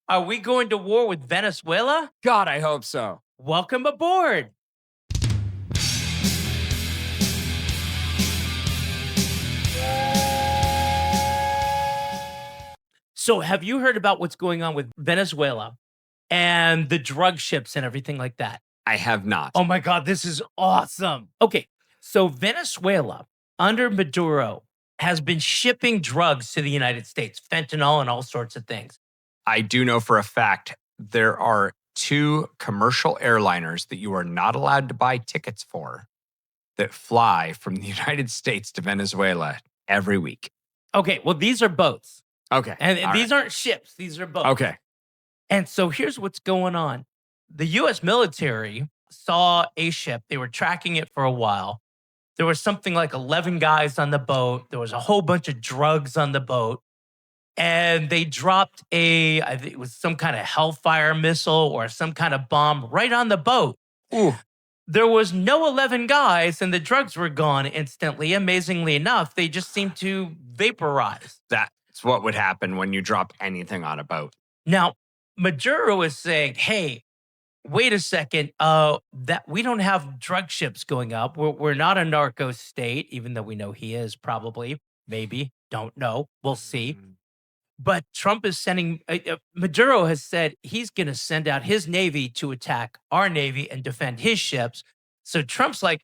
Are we going to war with Venezuela? God, I hope so. Welcome aboard. So, have you heard about what's going on with Venezuela and the drug ships and everything like that? I have not. Oh my God, this is awesome. Okay, so Venezuela under Maduro has been shipping drugs to the United States, fentanyl and all sorts of things. I do know for a fact there are 2 commercial airliners that you are not allowed to buy tickets for that fly from the United States to Venezuela every week. Okay, well, these are boats. Okay. And all these right. aren't ships, these are boats. Okay. And so here's what's going on. The US military saw a ship. They were tracking it for a while. There was something like 11 guys on the boat. There was a whole bunch of drugs on the boat. And they dropped I think it was some kind of Hellfire missile or some kind of bomb right on the boat. Ooh. There was no 11 guys and the drugs were gone instantly. Amazingly enough, they just seemed to vaporize. That's what would happen when you drop anything on a boat. Now, Maduro is saying, hey, wait a second, that we don't have drug ships going up. We're not a narco state, even though we know he is probably, maybe, don't know. We'll see. Mm. But Trump is sending, Maduro has said he's going to send out his Navy to attack our Navy and defend his ships. So Trump's like,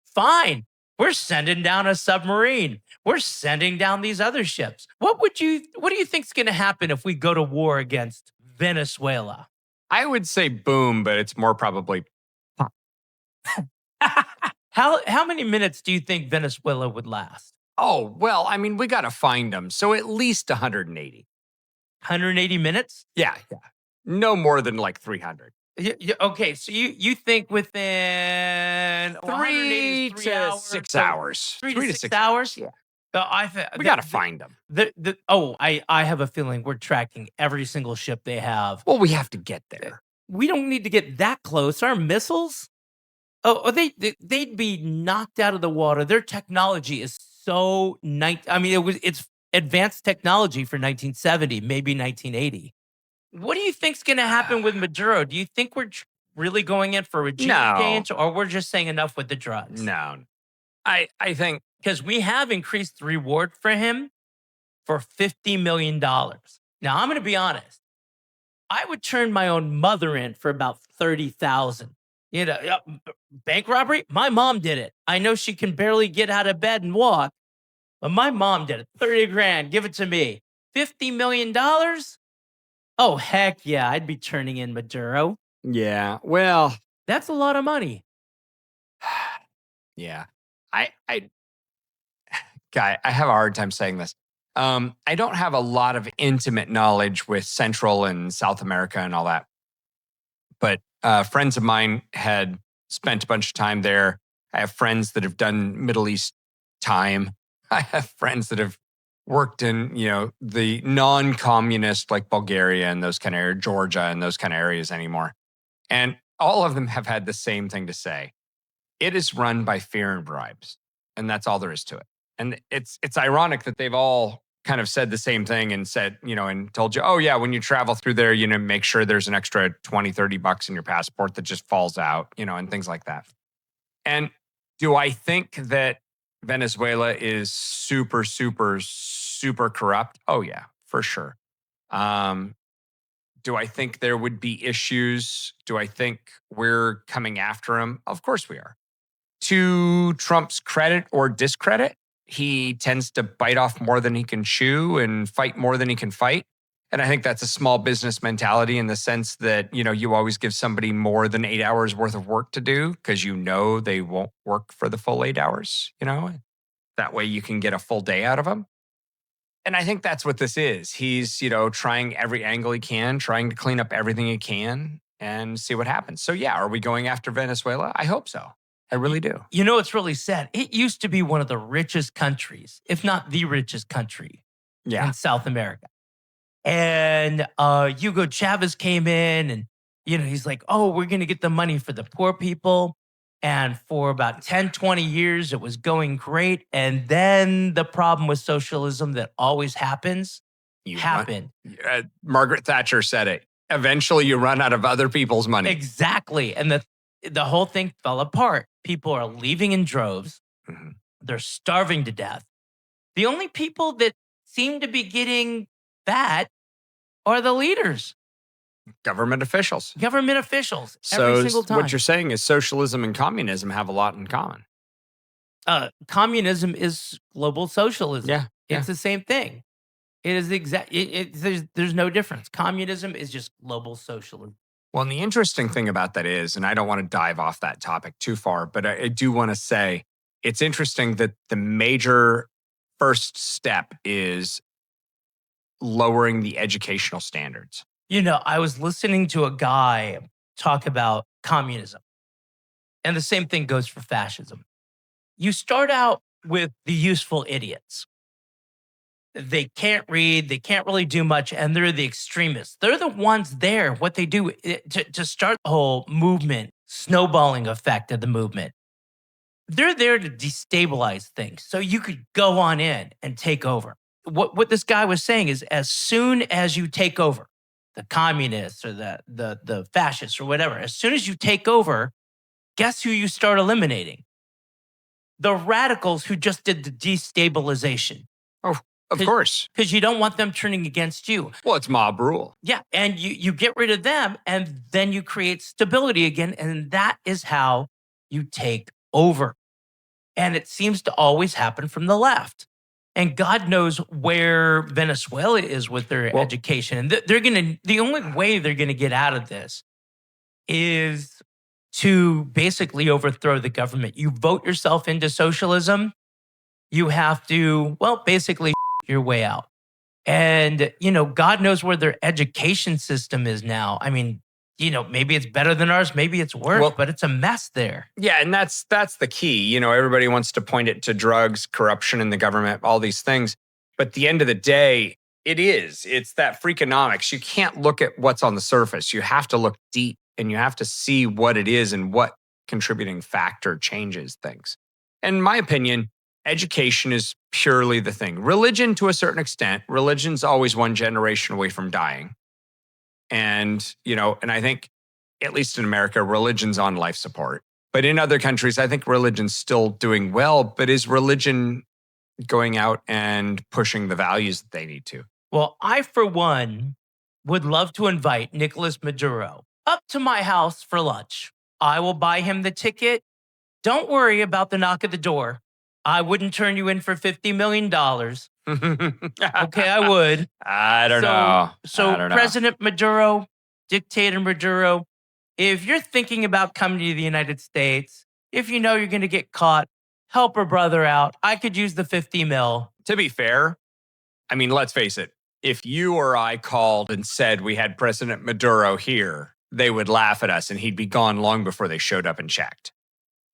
fine, we're sending down a submarine. We're sending down these other ships. What do you think's going to happen if we go to war against Venezuela? I would say boom, but it's more probably pop. How many minutes do you think Venezuela would last? Oh, well, I mean, we got to find them. So at least 180. 180 minutes? Yeah. No more than like 300. Okay, so you think within 3 to hours, 6 so hours. 3 to 6 hours? Yeah. We We got to find them. I have a feeling we're tracking every single ship they have. Well, we have to get there. We don't need to get that close. Our missiles, they'd be knocked out of the water. Their technology is so it's advanced technology for 1970, maybe 1980. What do you think's going to happen with Maduro? Do you think we're really going in for a regime change, or we're just saying enough with the drugs? No. I think because we have increased the reward for him for $50 million. Now, I'm going to be honest. I would turn my own mother in for about 30,000. Bank robbery? My mom did it. I know she can barely get out of bed and walk, but my mom did it. 30 grand, give it to me. $50 million? Oh, heck yeah, I'd be turning in Maduro. yeah. Well, That's a lot of money. yeah. Guy, I have a hard time saying this. I don't have a lot of intimate knowledge with Central and South America and all that. But friends of mine had spent a bunch of time there. I have friends that have done Middle East time. I have friends that have worked in, the non-communist like Bulgaria and those kind of areas, Georgia and those kind of areas anymore. And all of them have had the same thing to say. It is run by fear and bribes. And that's all there is to it. And it's ironic that they've all kind of said the same thing and said, and told you, oh yeah, when you travel through there, make sure there's an extra 20, 30 bucks in your passport that just falls out, and things like that. And do I think that Venezuela is super, super, super corrupt? Oh yeah, for sure. Do I think there would be issues? Do I think we're coming after him? Of course we are. To Trump's credit or discredit, he tends to bite off more than he can chew and fight more than he can fight. And I think that's a small business mentality in the sense that, you always give somebody more than 8 hours worth of work to do because they won't work for the full 8 hours, That way you can get a full day out of them. And I think that's what this is. He's, trying every angle he can, trying to clean up everything he can and see what happens. So yeah, are we going after Venezuela? I hope so. I really do. It's really sad. It used to be one of the richest countries, if not the richest country in South America. And Hugo Chavez came in and, he's like, oh, we're going to get the money for the poor people. And for about 10, 20 years, it was going great. And then the problem with socialism that always happens happened. Margaret Thatcher said it. Eventually you run out of other people's money. Exactly. And the whole thing fell apart. People are leaving in droves. Mhm. They're starving to death. The only people that seem to be getting that are the leaders, Government officials. government officials, So every single time. what you're saying is socialism and communism have a lot in common. Communism is global socialism. Yeah. It's the same thing. It is there's no difference. Communism is just global socialism. Well, and the interesting thing about that is, and I don't want to dive off that topic too far, but I do want to say it's interesting that the major first step is lowering the educational standards. I was listening to a guy talk about communism, and the same thing goes for fascism. You start out with the useful idiots. They can't read, they can't really do much, and they're the extremists. They're the ones there. What they do to start the whole movement, snowballing effect of the movement, they're there to destabilize things. So you could go on in and take over. What this guy was saying is, as soon as you take over, the communists or the fascists or whatever, as soon as you take over, guess who you start eliminating? The radicals who just did the destabilization. Of course. Because you don't want them turning against you. Well, it's mob rule. Yeah, and you get rid of them, and then you create stability again, and that is how you take over. And it seems to always happen from the left. And God knows where Venezuela is with their education. And the only way they're going to get out of this is to basically overthrow the government. You vote yourself into socialism, you have to, basically your way out. And, God knows where their education system is now. I mean, maybe it's better than ours, maybe it's worse, but it's a mess there. Yeah, and that's the key. Everybody wants to point it to drugs, corruption in the government, all these things. But at the end of the day, it's that freakonomics. You can't look at what's on the surface. You have to look deep and you have to see what it is and what contributing factor changes things. And in my opinion, education is purely the thing. Religion, to a certain extent, religion's always one generation away from dying. And, and I think, at least in America, religion's on life support. But in other countries, I think religion's still doing well. But is religion going out and pushing the values that they need to? Well, I, for one, would love to invite Nicolas Maduro up to my house for lunch. I will buy him the ticket. Don't worry about the knock at the door. I wouldn't turn you in for $50 million. Okay, I would. I don't know. So President Maduro, Dictator Maduro, if you're thinking about coming to the United States, if you know you're going to get caught, help a brother out. I could use the 50 mil. To be fair, I mean, let's face it. If you or I called and said we had President Maduro here, they would laugh at us and he'd be gone long before they showed up and checked.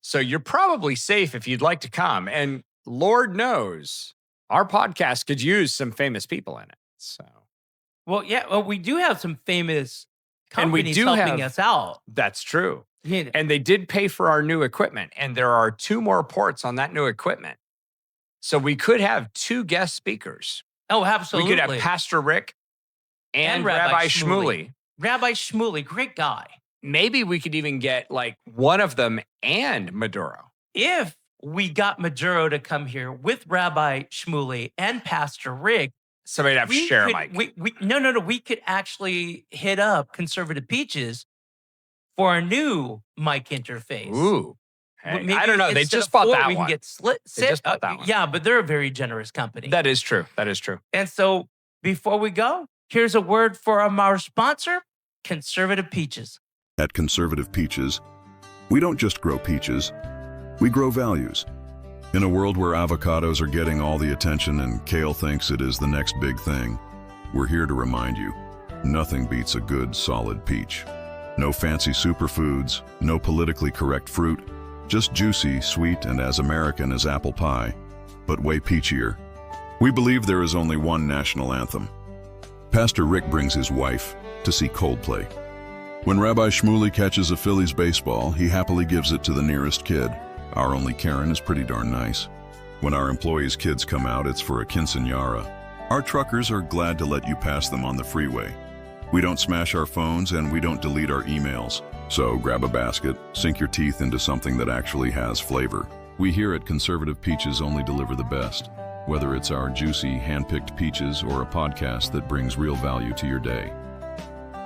So you're probably safe if you'd like to come. And Lord knows, our podcast could use some famous people in it. So, we do have some famous companies helping us out. That's true. Yeah. And they did pay for our new equipment. And there are 2 more ports on that new equipment. So we could have 2 guest speakers. Oh, absolutely. We could have Pastor Rick and Rabbi Shmuley. Rabbi Shmuley, great guy. Maybe we could even get like one of them and Maduro. If we got Maduro to come here with Rabbi Shmuley and Pastor Rick, somebody'd have to share a mic. We could actually hit up Conservative Peaches for a new mic interface. Ooh. Hey, I don't know. They just bought that one. We can get They just bought that one. Yeah, but they're a very generous company. That is true. And so before we go, here's a word from our sponsor, Conservative Peaches. At Conservative Peaches, we don't just grow peaches, we grow values. In a world where avocados are getting all the attention and kale thinks it is the next big thing, we're here to remind you, nothing beats a good, solid peach. No fancy superfoods, no politically correct fruit, just juicy, sweet, and as American as apple pie, but way peachier. We believe there is only one national anthem. Pastor Rick brings his wife to see Coldplay. When Rabbi Shmuley catches a Phillies baseball, he happily gives it to the nearest kid. Our only Karen is pretty darn nice. When our employees' kids come out, it's for a quinceañera. Our truckers are glad to let you pass them on the freeway. We don't smash our phones and we don't delete our emails. So grab a basket, sink your teeth into something that actually has flavor. We here at Conservative Peaches only deliver the best, whether it's our juicy, hand-picked peaches or a podcast that brings real value to your day.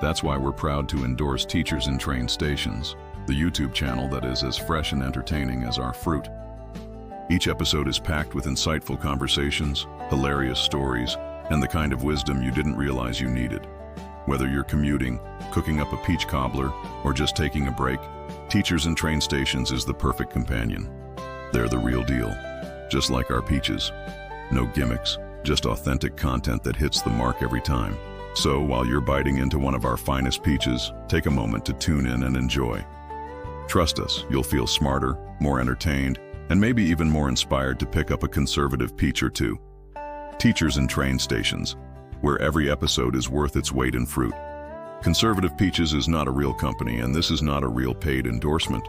That's why we're proud to endorse Teachers in Train Stations, the YouTube channel that is as fresh and entertaining as our fruit. Each episode is packed with insightful conversations, hilarious stories, and the kind of wisdom you didn't realize you needed. Whether you're commuting, cooking up a peach cobbler, or just taking a break, Teachers in Train Stations is the perfect companion. They're the real deal, just like our peaches. No gimmicks, just authentic content that hits the mark every time. So while you're biting into one of our finest peaches, take a moment to tune in and enjoy. Trust us, you'll feel smarter, more entertained, and maybe even more inspired to pick up a conservative peach or two. Teachers in Train Stations, where every episode is worth its weight in fruit. Conservative Peaches is not a real company, and this is not a real paid endorsement.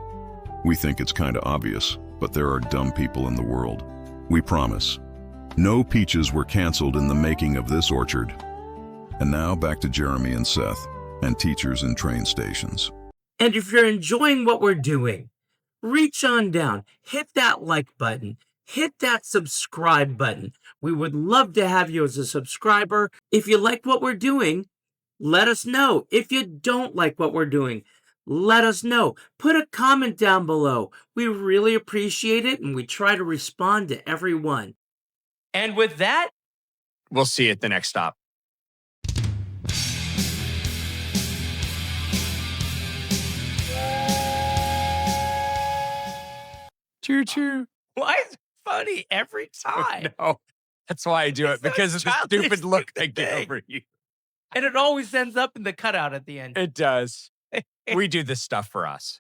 We think it's kinda obvious, but there are dumb people in the world. We promise. No peaches were canceled in the making of this orchard. And now back to Jeremy and Seth, and Teachers in Train Stations. And if you're enjoying what we're doing, reach on down, hit that like button, hit that subscribe button. We would love to have you as a subscriber. If you like what we're doing, let us know. If you don't like what we're doing, let us know. Put a comment down below. We really appreciate it, and we try to respond to everyone. And with that, We'll see you at the next stop. Choo-choo. why is it funny every time? No, that's why I do it, It's so because of the childish, stupid look they stupid get thing. over you. And it always ends up in the cutout at the end. It does. We do this stuff for us.